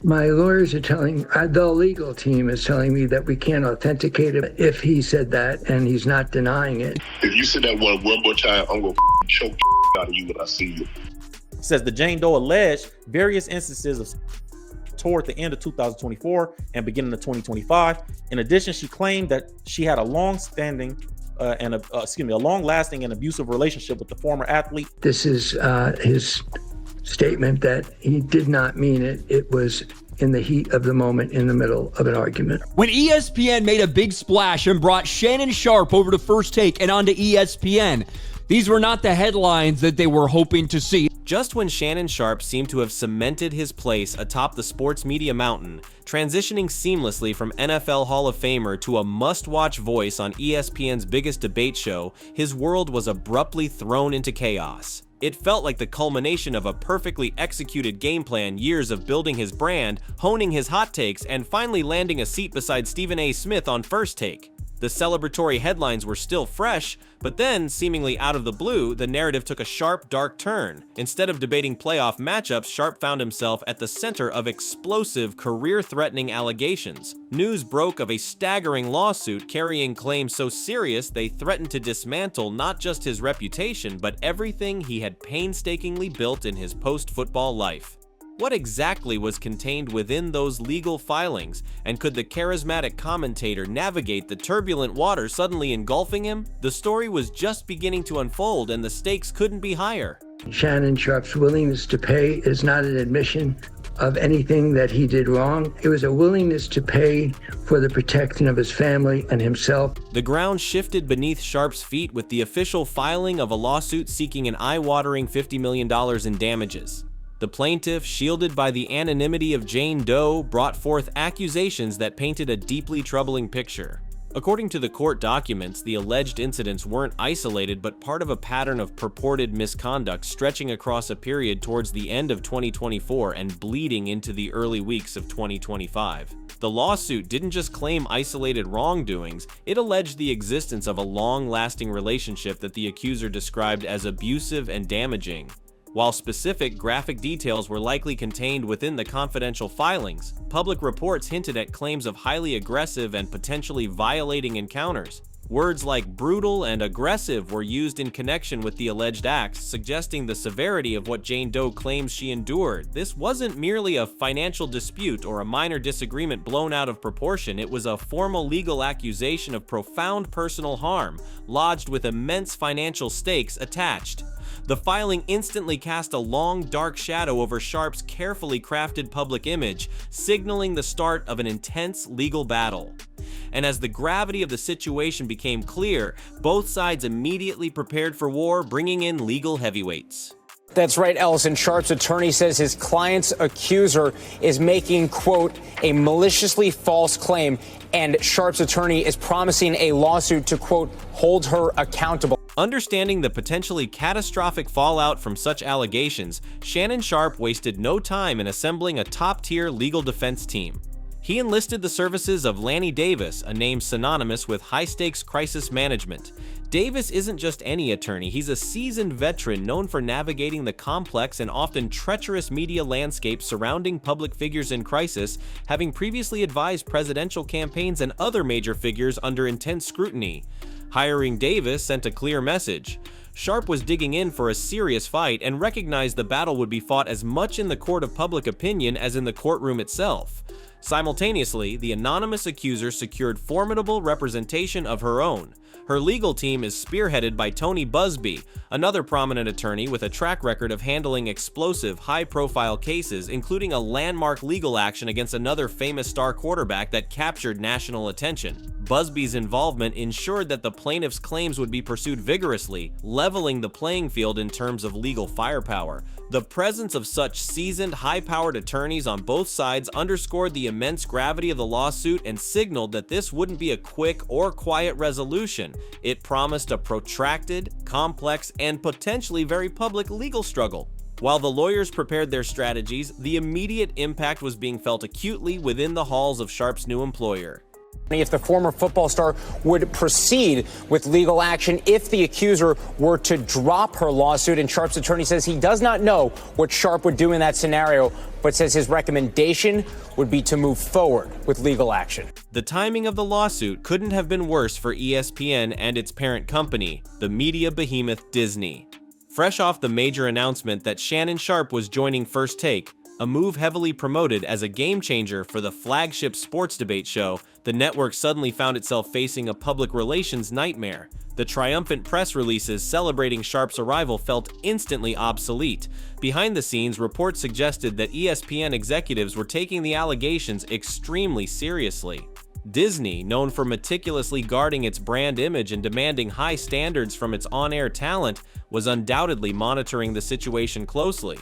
My lawyers are telling, the legal team is telling me that we can't authenticate it if he said that, and he's not denying it. If you said that one more time, I'm going to choke out of you when I see you. Says the Jane Doe alleged various instances of toward the end of 2024 and beginning of 2025. In addition, she claimed that she had a long-lasting and abusive relationship with the former athlete. This is his statement that he did not mean it. It was in the heat of the moment, in the middle of an argument. When ESPN made a big splash and brought Shannon Sharpe over to First Take and onto ESPN, these were not the headlines that they were hoping to see. Just when Shannon Sharpe seemed to have cemented his place atop the sports media mountain, transitioning seamlessly from NFL Hall of Famer to a must-watch voice on ESPN's biggest debate show, his world was abruptly thrown into chaos. It felt like the culmination of a perfectly executed game plan, years of building his brand, honing his hot takes, and finally landing a seat beside Stephen A. Smith on First Take. The celebratory headlines were still fresh, but then, seemingly out of the blue, the narrative took a sharp, dark turn. Instead of debating playoff matchups, Sharpe found himself at the center of explosive, career-threatening allegations. News broke of a staggering lawsuit carrying claims so serious they threatened to dismantle not just his reputation, but everything he had painstakingly built in his post-football life. What exactly was contained within those legal filings, and could the charismatic commentator navigate the turbulent water suddenly engulfing him? The story was just beginning to unfold, and the stakes couldn't be higher. Shannon Sharpe's willingness to pay is not an admission of anything that he did wrong. It was a willingness to pay for the protection of his family and himself. The ground shifted beneath Sharpe's feet with the official filing of a lawsuit seeking an eye-watering $50 million in damages. The plaintiff, shielded by the anonymity of Jane Doe, brought forth accusations that painted a deeply troubling picture. According to the court documents, the alleged incidents weren't isolated but part of a pattern of purported misconduct stretching across a period towards the end of 2024 and bleeding into the early weeks of 2025. The lawsuit didn't just claim isolated wrongdoings, it alleged the existence of a long-lasting relationship that the accuser described as abusive and damaging. While specific, graphic details were likely contained within the confidential filings, public reports hinted at claims of highly aggressive and potentially violating encounters. Words like brutal and aggressive were used in connection with the alleged acts, suggesting the severity of what Jane Doe claims she endured. This wasn't merely a financial dispute or a minor disagreement blown out of proportion, it was a formal legal accusation of profound personal harm, lodged with immense financial stakes attached. The filing instantly cast a long, dark shadow over Sharpe's carefully crafted public image, signaling the start of an intense legal battle. And as the gravity of the situation became clear, both sides immediately prepared for war, bringing in legal heavyweights. That's right, Ellison. Sharpe's attorney says his client's accuser is making, quote, a maliciously false claim, and Sharpe's attorney is promising a lawsuit to, quote, hold her accountable. Understanding the potentially catastrophic fallout from such allegations, Shannon Sharpe wasted no time in assembling a top-tier legal defense team. He enlisted the services of Lanny Davis, a name synonymous with high-stakes crisis management. Davis isn't just any attorney, he's a seasoned veteran known for navigating the complex and often treacherous media landscape surrounding public figures in crisis, having previously advised presidential campaigns and other major figures under intense scrutiny. Hiring Davis sent a clear message. Sharpe was digging in for a serious fight and recognized the battle would be fought as much in the court of public opinion as in the courtroom itself. Simultaneously, the anonymous accuser secured formidable representation of her own. Her legal team is spearheaded by Tony Buzbee, another prominent attorney with a track record of handling explosive, high-profile cases, including a landmark legal action against another famous star quarterback that captured national attention. Busbee's involvement ensured that the plaintiff's claims would be pursued vigorously, leveling the playing field in terms of legal firepower. The presence of such seasoned, high-powered attorneys on both sides underscored the immense gravity of the lawsuit and signaled that this wouldn't be a quick or quiet resolution. It promised a protracted, complex, and potentially very public legal struggle. While the lawyers prepared their strategies, the immediate impact was being felt acutely within the halls of Sharpe's new employer. if the former football star would proceed with legal action if the accuser were to drop her lawsuit. And Sharpe's attorney says he does not know what Sharpe would do in that scenario, but says his recommendation would be to move forward with legal action. The timing of the lawsuit couldn't have been worse for ESPN and its parent company, the media behemoth Disney. Fresh off the major announcement that Shannon Sharpe was joining First Take, a move heavily promoted as a game-changer for the flagship sports debate show, the network suddenly found itself facing a public relations nightmare. The triumphant press releases celebrating Sharpe's arrival felt instantly obsolete. Behind the scenes, reports suggested that ESPN executives were taking the allegations extremely seriously. Disney, known for meticulously guarding its brand image and demanding high standards from its on-air talent, was undoubtedly monitoring the situation closely.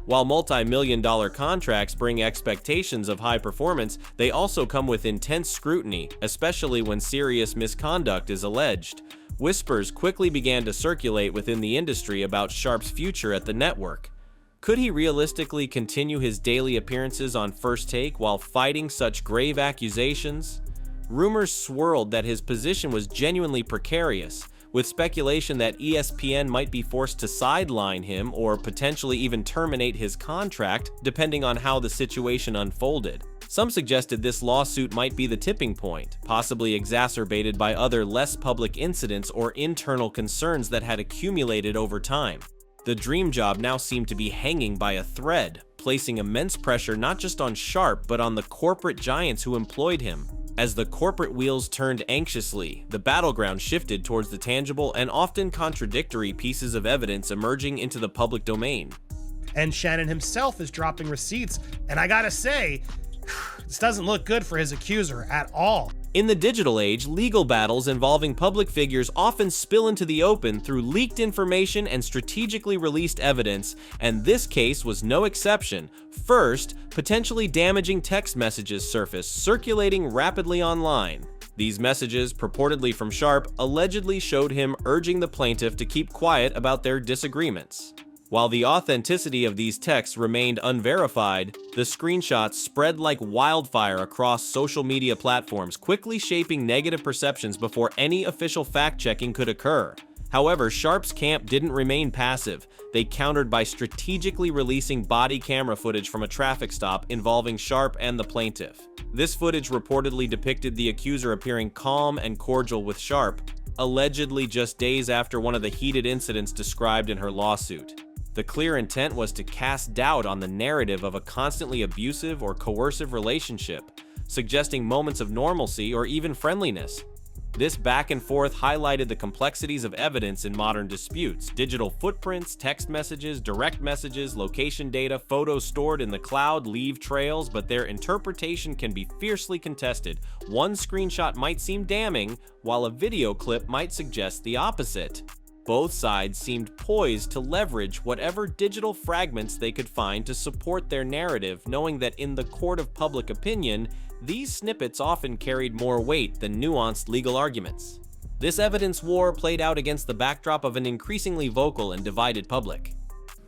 While multi-million-dollar contracts bring expectations of high performance, they also come with intense scrutiny, especially when serious misconduct is alleged. Whispers quickly began to circulate within the industry about Sharpe's future at the network. Could he realistically continue his daily appearances on First Take while fighting such grave accusations? Rumors swirled that his position was genuinely precarious, with speculation that ESPN might be forced to sideline him or potentially even terminate his contract, depending on how the situation unfolded. Some suggested this lawsuit might be the tipping point, possibly exacerbated by other less public incidents or internal concerns that had accumulated over time. The dream job now seemed to be hanging by a thread, placing immense pressure not just on Sharpe but on the corporate giants who employed him. As the corporate wheels turned anxiously, the battleground shifted towards the tangible and often contradictory pieces of evidence emerging into the public domain. And Shannon himself is dropping receipts, and I gotta say, this doesn't look good for his accuser at all. In the digital age, legal battles involving public figures often spill into the open through leaked information and strategically released evidence, and this case was no exception. First, potentially damaging text messages surfaced, circulating rapidly online. These messages, purportedly from Sharpe, allegedly showed him urging the plaintiff to keep quiet about their disagreements. While the authenticity of these texts remained unverified, the screenshots spread like wildfire across social media platforms, quickly shaping negative perceptions before any official fact-checking could occur. However, Sharpe's camp didn't remain passive. They countered by strategically releasing body camera footage from a traffic stop involving Sharpe and the plaintiff. This footage reportedly depicted the accuser appearing calm and cordial with Sharpe, allegedly just days after one of the heated incidents described in her lawsuit. The clear intent was to cast doubt on the narrative of a constantly abusive or coercive relationship, suggesting moments of normalcy or even friendliness. This back and forth highlighted the complexities of evidence in modern disputes: digital footprints, text messages, direct messages, location data, photos stored in the cloud leave trails, but their interpretation can be fiercely contested. One screenshot might seem damning, while a video clip might suggest the opposite. Both sides seemed poised to leverage whatever digital fragments they could find to support their narrative, knowing that in the court of public opinion, these snippets often carried more weight than nuanced legal arguments. This evidence war played out against the backdrop of an increasingly vocal and divided public.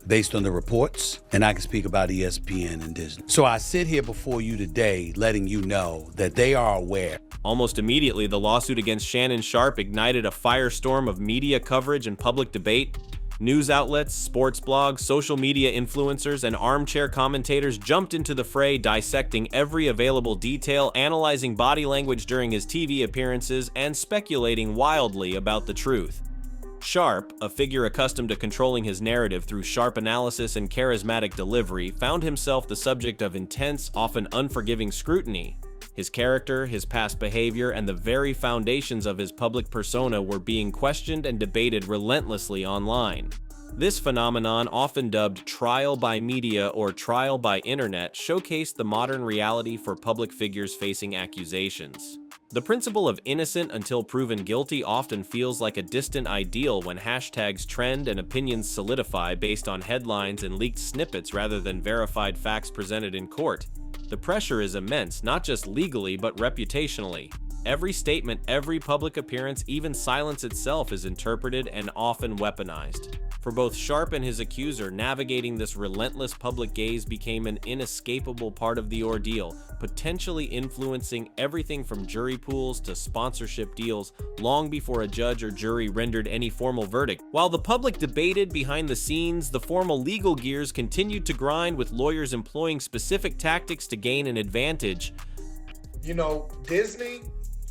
Based on the reports, and I can speak about ESPN and Disney. So I sit here before you today letting you know that they are aware. Almost immediately, the lawsuit against Shannon Sharpe ignited a firestorm of media coverage and public debate. News outlets, sports blogs, social media influencers, and armchair commentators jumped into the fray, dissecting every available detail, analyzing body language during his TV appearances, and speculating wildly about the truth. Sharpe, a figure accustomed to controlling his narrative through sharp analysis and charismatic delivery, found himself the subject of intense, often unforgiving scrutiny. His character, his past behavior, and the very foundations of his public persona were being questioned and debated relentlessly online. This phenomenon, often dubbed trial by media or trial by internet, showcased the modern reality for public figures facing accusations. The principle of innocent until proven guilty often feels like a distant ideal when hashtags trend and opinions solidify based on headlines and leaked snippets rather than verified facts presented in court. The pressure is immense, not just legally but reputationally. Every statement, every public appearance, even silence itself is interpreted and often weaponized. For both Sharpe and his accuser, navigating this relentless public gaze became an inescapable part of the ordeal, potentially influencing everything from jury pools to sponsorship deals long before a judge or jury rendered any formal verdict. While the public debated behind the scenes, the formal legal gears continued to grind, with lawyers employing specific tactics to gain an advantage. You know, Disney,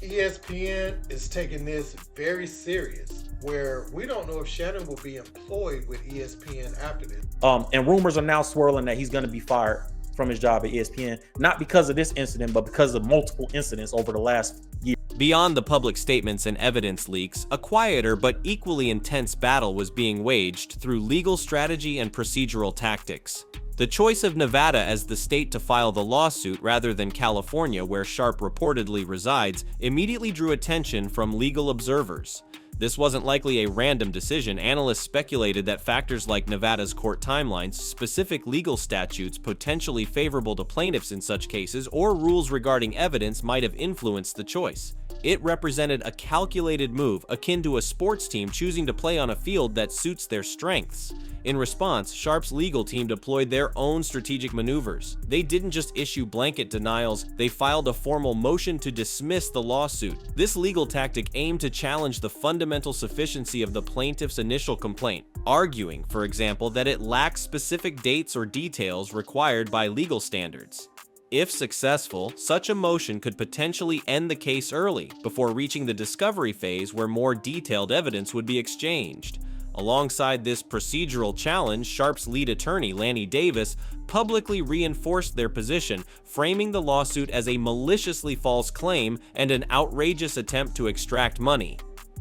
ESPN is taking this very serious, where we don't know if Shannon will be employed with ESPN after this. And rumors are now swirling that he's going to be fired from his job at ESPN, not because of this incident, but because of multiple incidents over the last year. Beyond the public statements and evidence leaks, a quieter but equally intense battle was being waged through legal strategy and procedural tactics. The choice of Nevada as the state to file the lawsuit rather than California, where Sharpe reportedly resides, immediately drew attention from legal observers. This wasn't likely a random decision. Analysts speculated that factors like Nevada's court timelines, specific legal statutes potentially favorable to plaintiffs in such cases, or rules regarding evidence might have influenced the choice. It represented a calculated move, akin to a sports team choosing to play on a field that suits their strengths. In response, Sharpe's legal team deployed their own strategic maneuvers. They didn't just issue blanket denials, they filed a formal motion to dismiss the lawsuit. This legal tactic aimed to challenge the fundamental sufficiency of the plaintiff's initial complaint, arguing, for example, that it lacks specific dates or details required by legal standards. If successful, such a motion could potentially end the case early, before reaching the discovery phase where more detailed evidence would be exchanged. Alongside this procedural challenge, Sharpe's lead attorney, Lanny Davis, publicly reinforced their position, framing the lawsuit as a maliciously false claim and an outrageous attempt to extract money.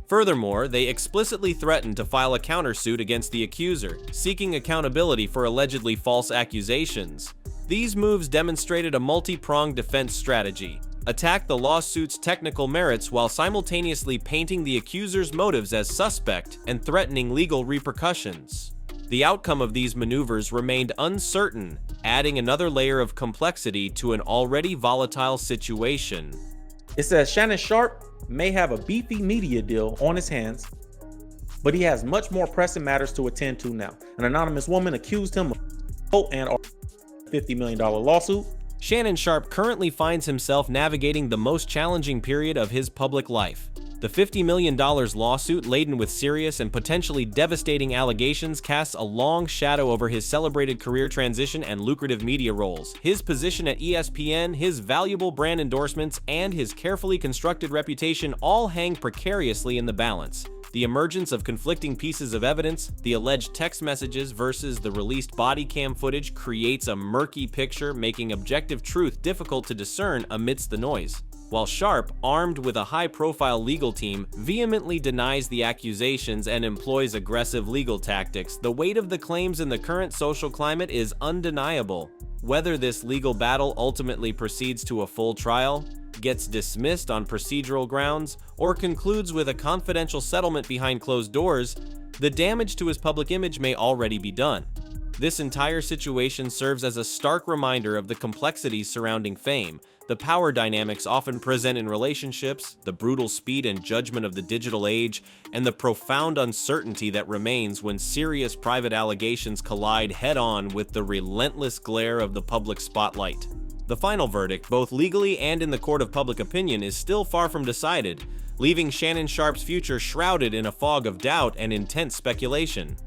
Furthermore, they explicitly threatened to file a countersuit against the accuser, seeking accountability for allegedly false accusations. These moves demonstrated a multi-pronged defense strategy. Attack the lawsuit's technical merits while simultaneously painting the accuser's motives as suspect and threatening legal repercussions. The outcome of these maneuvers remained uncertain, adding another layer of complexity to an already volatile situation. It says Shannon Sharpe may have a beefy media deal on his hands, but he has much more pressing matters to attend to now. An anonymous woman accused him of and $50 million lawsuit. Shannon Sharpe currently finds himself navigating the most challenging period of his public life. The $50 million lawsuit, laden with serious and potentially devastating allegations, casts a long shadow over his celebrated career transition and lucrative media roles. His position at ESPN, his valuable brand endorsements, and his carefully constructed reputation all hang precariously in the balance. The emergence of conflicting pieces of evidence, the alleged text messages versus the released body cam footage, creates a murky picture, making objective truth difficult to discern amidst the noise. While Sharpe, armed with a high-profile legal team, vehemently denies the accusations and employs aggressive legal tactics, the weight of the claims in the current social climate is undeniable. Whether this legal battle ultimately proceeds to a full trial, gets dismissed on procedural grounds, or concludes with a confidential settlement behind closed doors, the damage to his public image may already be done. This entire situation serves as a stark reminder of the complexities surrounding fame, the power dynamics often present in relationships, the brutal speed and judgment of the digital age, and the profound uncertainty that remains when serious private allegations collide head-on with the relentless glare of the public spotlight. The final verdict, both legally and in the court of public opinion, is still far from decided, leaving Shannon Sharpe's future shrouded in a fog of doubt and intense speculation.